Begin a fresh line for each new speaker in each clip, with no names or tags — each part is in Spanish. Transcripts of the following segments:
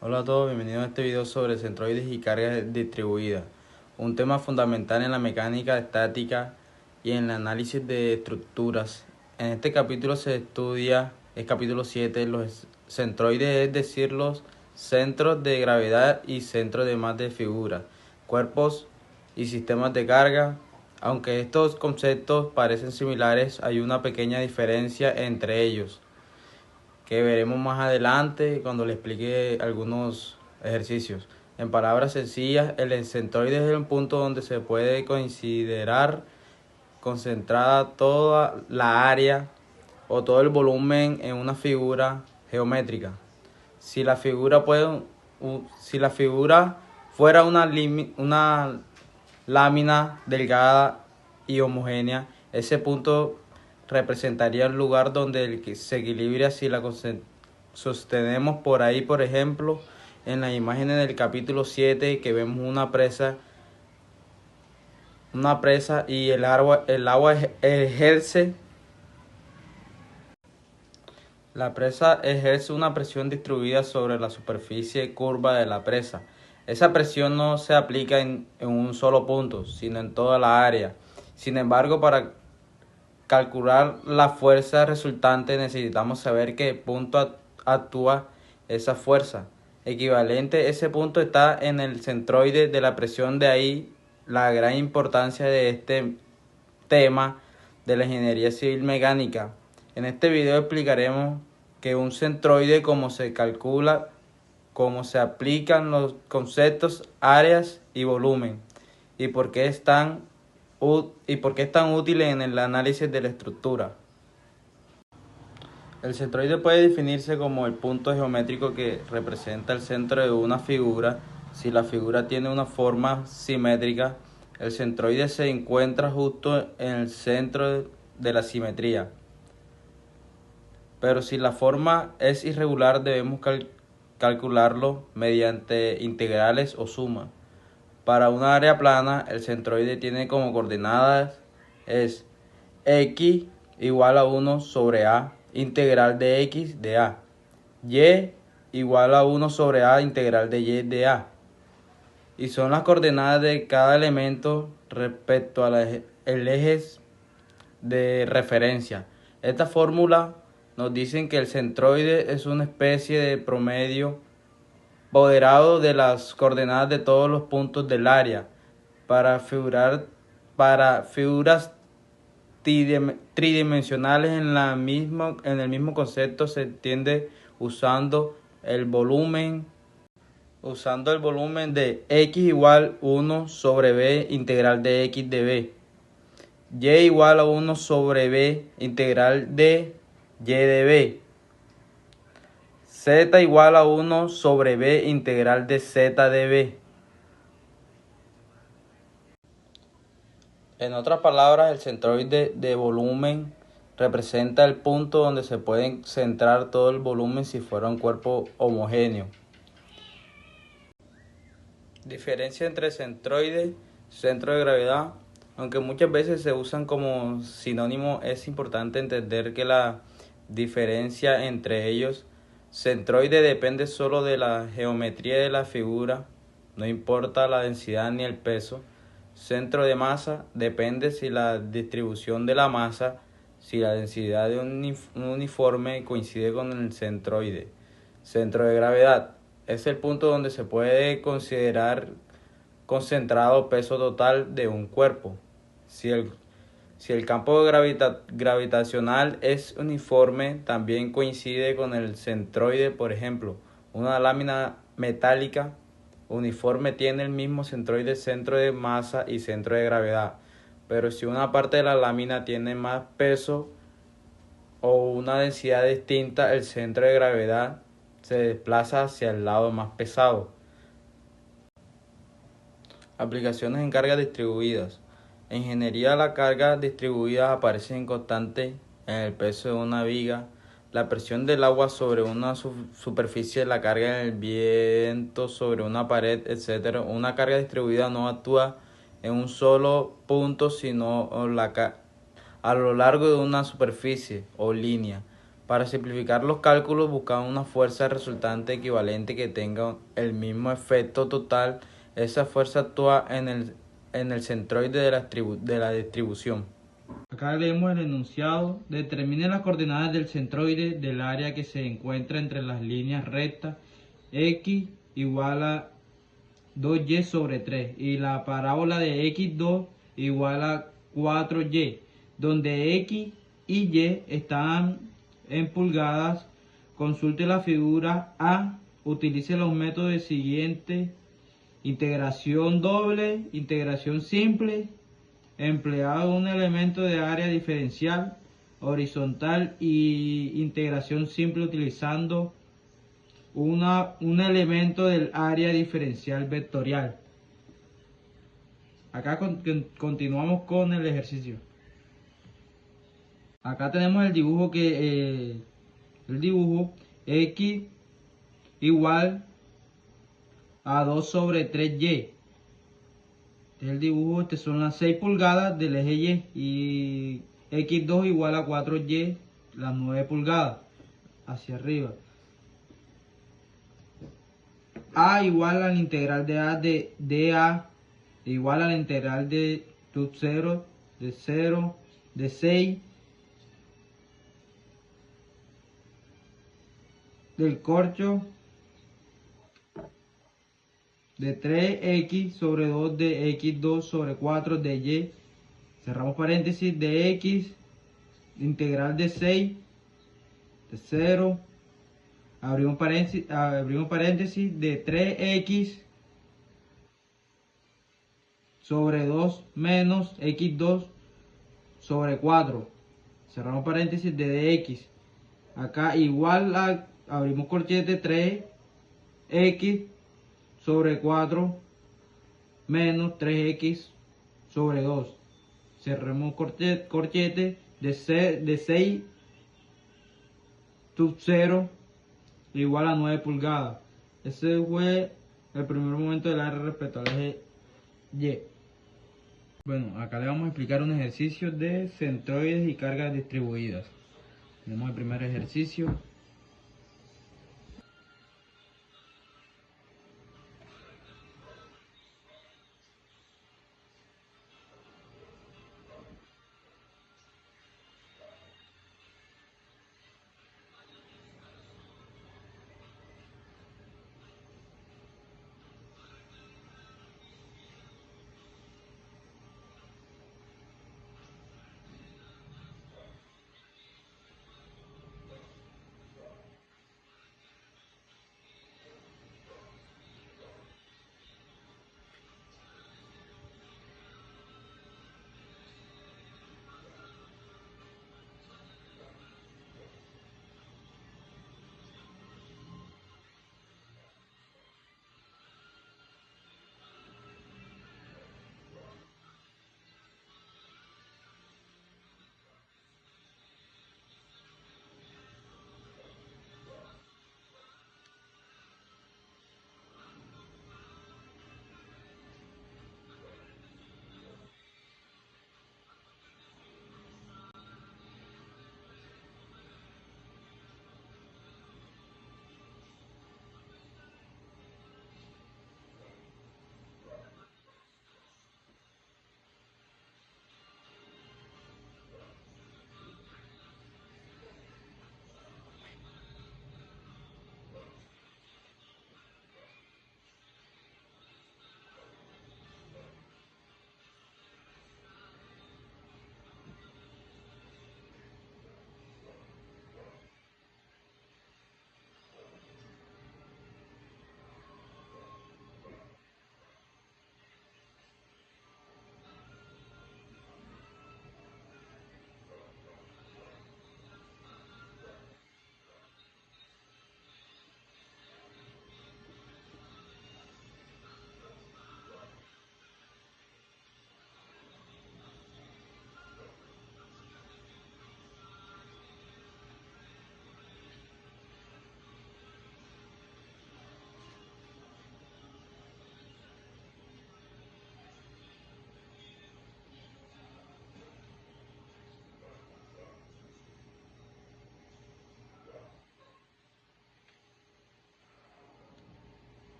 Hola a todos, bienvenidos a este video sobre centroides y cargas distribuidas, un tema fundamental en la mecánica estática y en el análisis de estructuras. En este capítulo se estudia, es capítulo 7, los centroides, es decir, los centros de gravedad y centros de masa de figuras, cuerpos y sistemas de carga. Aunque estos conceptos parecen similares, hay una pequeña diferencia entre ellos, que veremos más adelante cuando le explique algunos ejercicios. En palabras sencillas, el centroide es el punto donde se puede considerar concentrada toda la área o todo el volumen en una figura geométrica. Si la figura, fuera una lámina delgada y homogénea, ese punto representaría el lugar donde se equilibra. Si la sostenemos por ahí, por ejemplo, en las imágenes del capítulo 7, que vemos una presa y el agua ejerce, la presa ejerce una presión distribuida sobre la superficie curva de la presa. Esa presión no se aplica en un solo punto, sino en toda la área. Sin embargo, para calcular la fuerza resultante necesitamos saber qué punto actúa esa fuerza equivalente. Ese punto está en el centroide de la presión, de ahí la gran importancia de este tema de la ingeniería civil mecánica. En este video explicaremos que un centroide, cómo se calcula, cómo se aplican los conceptos, áreas y volumen, y por qué es tan útil en el análisis de la estructura. El centroide puede definirse como el punto geométrico que representa el centro de una figura. Si la figura tiene una forma simétrica, el centroide se encuentra justo en el centro de la simetría. Pero si la forma es irregular, debemos calcularlo mediante integrales o sumas. Para una área plana, el centroide tiene como coordenadas es x igual a 1 sobre a integral de x de a, y igual a 1 sobre a integral de y de a, y son las coordenadas de cada elemento respecto a el eje de referencia. Esta fórmula nos dice que el centroide es una especie de promedio moderado de las coordenadas de todos los puntos del área. Para figuras tridimensionales en el mismo concepto se entiende usando el volumen de x igual 1 sobre b integral de x de b, y igual a 1 sobre b integral de y de b, z igual a 1 sobre b integral de z de b. En otras palabras, el centroide de volumen representa el punto donde se puede centrar todo el volumen si fuera un cuerpo homogéneo. Diferencia entre centroide y centro de gravedad. Aunque muchas veces se usan como sinónimo, es importante entender que la diferencia entre ellos. Centroide depende solo de la geometría de la figura, no importa la densidad ni el peso. Centro de masa depende si la distribución de la masa, si la densidad de un uniforme coincide con el centroide. Centro de gravedad es el punto donde se puede considerar concentrado peso total de un cuerpo. Si el campo gravitacional es uniforme, también coincide con el centroide. Por ejemplo, una lámina metálica uniforme tiene el mismo centroide, centro de masa y centro de gravedad. Pero si una parte de la lámina tiene más peso o una densidad distinta, el centro de gravedad se desplaza hacia el lado más pesado. Aplicaciones en cargas distribuidas. En ingeniería, las cargas distribuidas aparecen constantes en el peso de una viga, la presión del agua sobre una superficie, la carga del viento sobre una pared, etc. Una carga distribuida no actúa en un solo punto, sino a lo largo de una superficie o línea. Para simplificar los cálculos, buscamos una fuerza resultante equivalente que tenga el mismo efecto total. Esa fuerza actúa en el centroide de la distribución. Acá leemos el enunciado. Determine las coordenadas del centroide del área que se encuentra entre las líneas rectas x igual a 2y sobre 3 y la parábola de x2 igual a 4y, donde x y y están en pulgadas. Consulte la figura A, utilice los métodos siguientes: integración doble, integración simple, empleado un elemento de área diferencial horizontal, y integración simple utilizando un elemento del área diferencial vectorial. Acá continuamos con el ejercicio. Acá tenemos el dibujo x igual a 2 sobre 3y. El dibujo, son las 6 pulgadas del eje Y, y x2 igual a 4y, las 9 pulgadas hacia arriba. A igual a la integral de A de A igual a la integral de 0 de 6 del corcho de 3x sobre 2 de x2 sobre 4 de y, cerramos paréntesis, de x, integral de 6 de 0, abrimos paréntesis de 3x sobre 2 menos x2 sobre 4, cerramos paréntesis de dx. Acá igual a, abrimos corchete, 3x sobre 4 menos 3x sobre 2. Cerremos corchete de 6 sub 0 igual a 9 pulgadas. Ese fue el primer momento del área respecto al eje Y. Bueno, acá le vamos a explicar un ejercicio de centroides y cargas distribuidas. Tenemos el primer ejercicio.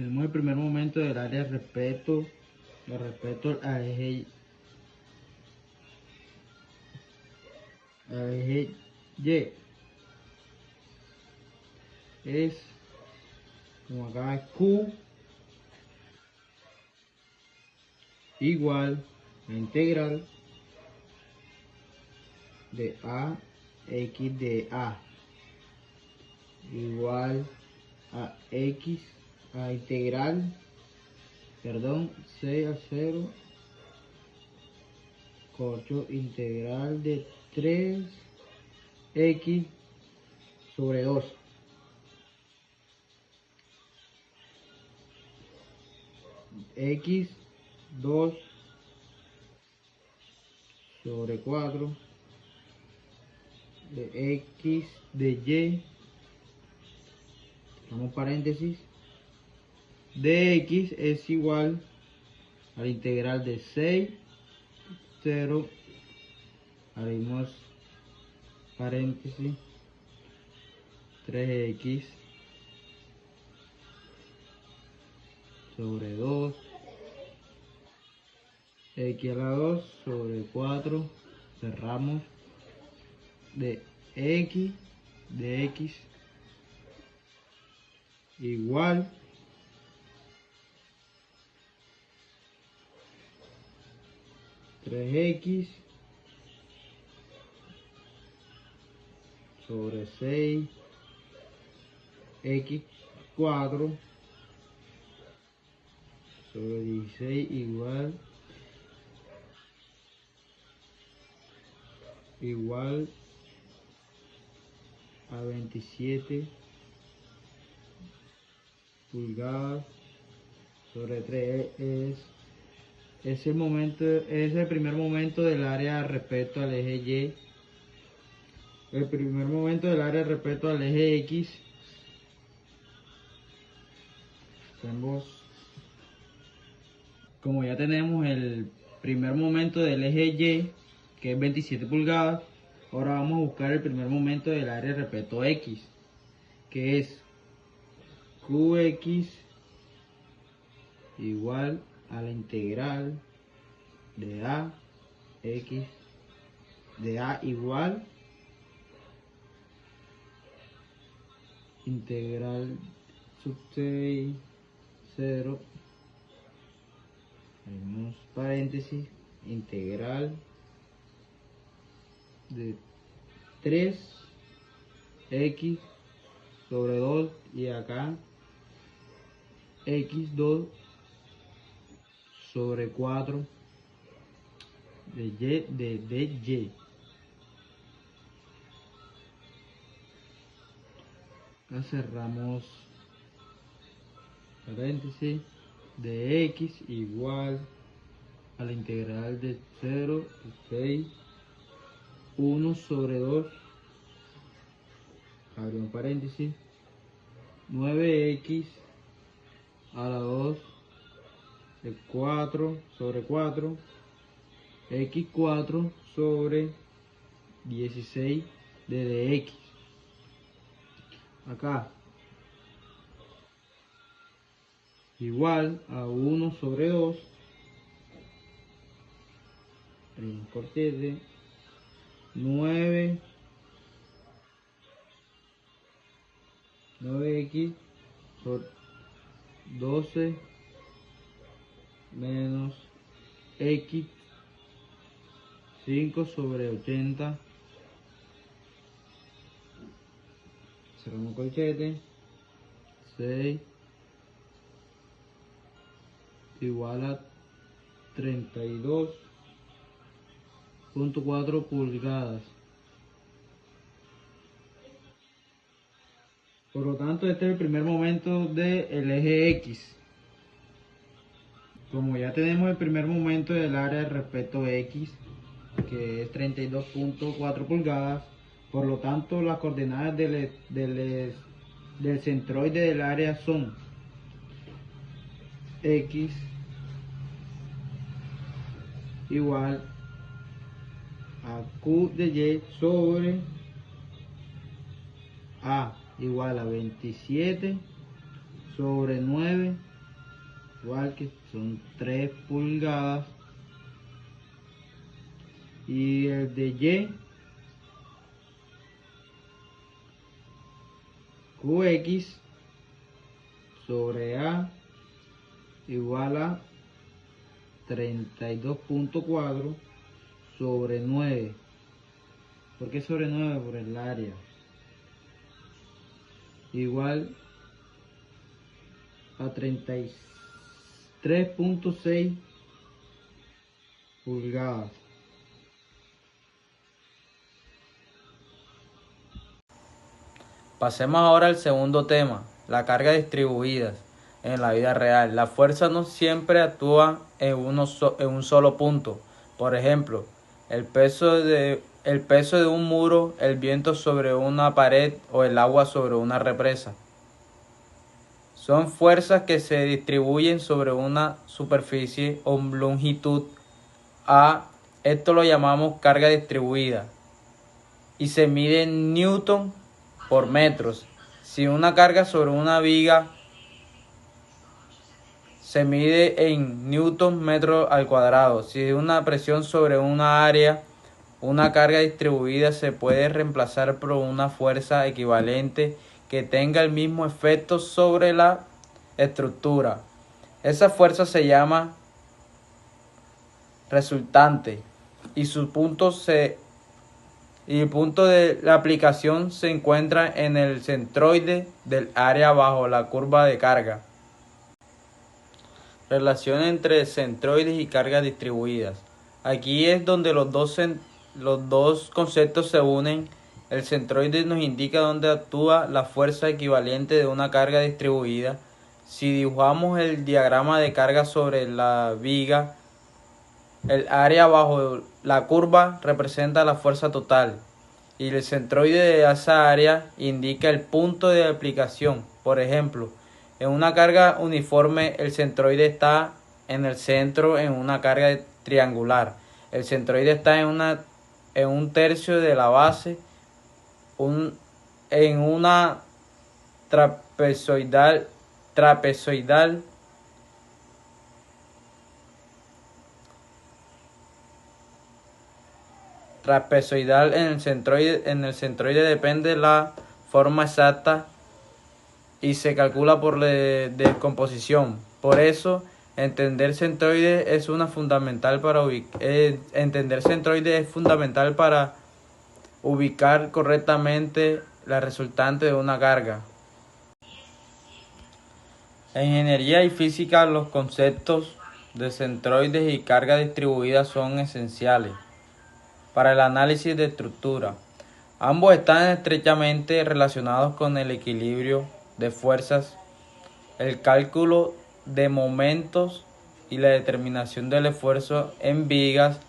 tenemos el primer momento del área respecto al eje Y. Es, como acá, es Q igual la integral de a x de a igual a x a integral, perdón, 6 a 0 corcho integral de 3x sobre 2 x 2 sobre 4 de x de y, damos paréntesis, de x es igual a la integral de 6, 0, abrimos paréntesis, 3x sobre 2, x a la 2 sobre 4, cerramos, de x igual x sobre 6 x 4 sobre 16 igual a 27 pulgadas sobre 3. Es el primer momento del área respecto al eje Y. El primer momento del área respecto al eje X. Como ya tenemos el primer momento del eje Y, que es 27 pulgadas, ahora vamos a buscar el primer momento del área respecto a X, que es Qx igual a la integral de a x de a igual integral sub 6, 0, abrimos paréntesis, integral de 3x sobre 2 y acá x2 sobre 4 de y. Acá cerramos paréntesis, de x igual a la integral de 0, 6, 1 sobre 2, abrimos paréntesis, 9x a la 2 de 4 sobre 4, x4 sobre 16 de dx. Acá igual a 1 sobre 2, abrimos corchete, 9x por 12 menos x 5 sobre 80, cerramos corchete, 6 igual a 32.4 pulgadas. Por lo tanto, este es el primer momento del eje X. Como ya tenemos el primer momento del área respecto a X, que es 32.4 pulgadas, por lo tanto las coordenadas del centroide del área son X igual a Q de Y sobre A igual a 27 sobre 9 igual que son 3 pulgadas. Y el de Y, QX sobre A igual a 32.4 sobre 9. ¿Por qué sobre 9? Por el área. Igual a 33.6 pulgadas. Pasemos ahora al segundo tema, la carga distribuida en la vida real. La fuerza no siempre actúa en un solo punto. Por ejemplo, el peso de un muro, el viento sobre una pared o el agua sobre una represa. Son fuerzas que se distribuyen sobre una superficie o longitud A. Esto lo llamamos carga distribuida y se mide en newton por metros. Si una carga sobre una viga se mide en newton metro al cuadrado. Si una presión sobre una área, una carga distribuida se puede reemplazar por una fuerza equivalente que tenga el mismo efecto sobre la estructura. Esa fuerza se llama resultante y el punto de la aplicación se encuentra en el centroide del área bajo la curva de carga. Relación entre centroides y cargas distribuidas. Aquí es donde los dos conceptos se unen. El centroide nos indica dónde actúa la fuerza equivalente de una carga distribuida. Si dibujamos el diagrama de carga sobre la viga, el área bajo la curva representa la fuerza total y el centroide de esa área indica el punto de aplicación. Por ejemplo, en una carga uniforme el centroide está en el centro. En una carga triangular el centroide está en un tercio de la base. En una trapezoidal en el centroide depende la forma exacta y se calcula por la descomposición. Por eso, entender centroide es fundamental para ubicar correctamente la resultante de una carga. En ingeniería y física, los conceptos de centroides y carga distribuida son esenciales para el análisis de estructura. Ambos están estrechamente relacionados con el equilibrio de fuerzas, el cálculo de momentos y la determinación del esfuerzo en vigas,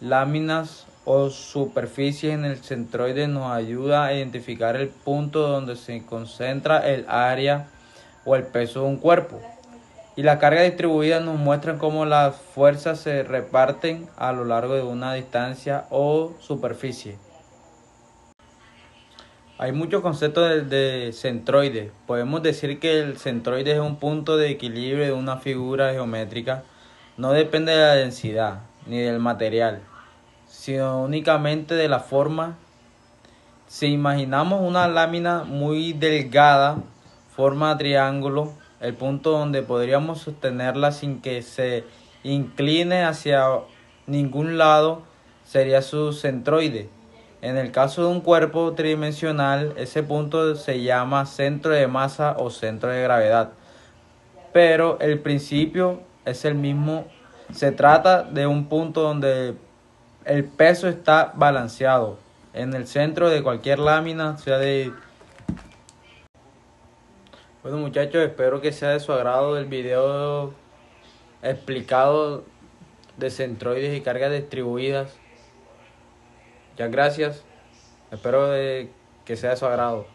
láminas o superficies en el centroide. Nos ayuda a identificar el punto donde se concentra el área o el peso de un cuerpo. Y la carga distribuida nos muestra cómo las fuerzas se reparten a lo largo de una distancia o superficie. Hay muchos conceptos de centroide. Podemos decir que el centroide es un punto de equilibrio de una figura geométrica. No depende de la densidad ni del material, sino únicamente de la forma. Si imaginamos una lámina muy delgada, forma triángulo, el punto donde podríamos sostenerla sin que se incline hacia ningún lado sería su centroide. En el caso de un cuerpo tridimensional, ese punto se llama centro de masa o centro de gravedad. Pero el principio es el mismo. Se trata de un punto donde el peso está balanceado en el centro de cualquier lámina, sea de... Bueno, muchachos, espero que sea de su agrado el video explicado de centroides y cargas distribuidas. Muchas gracias. Espero que sea de su agrado.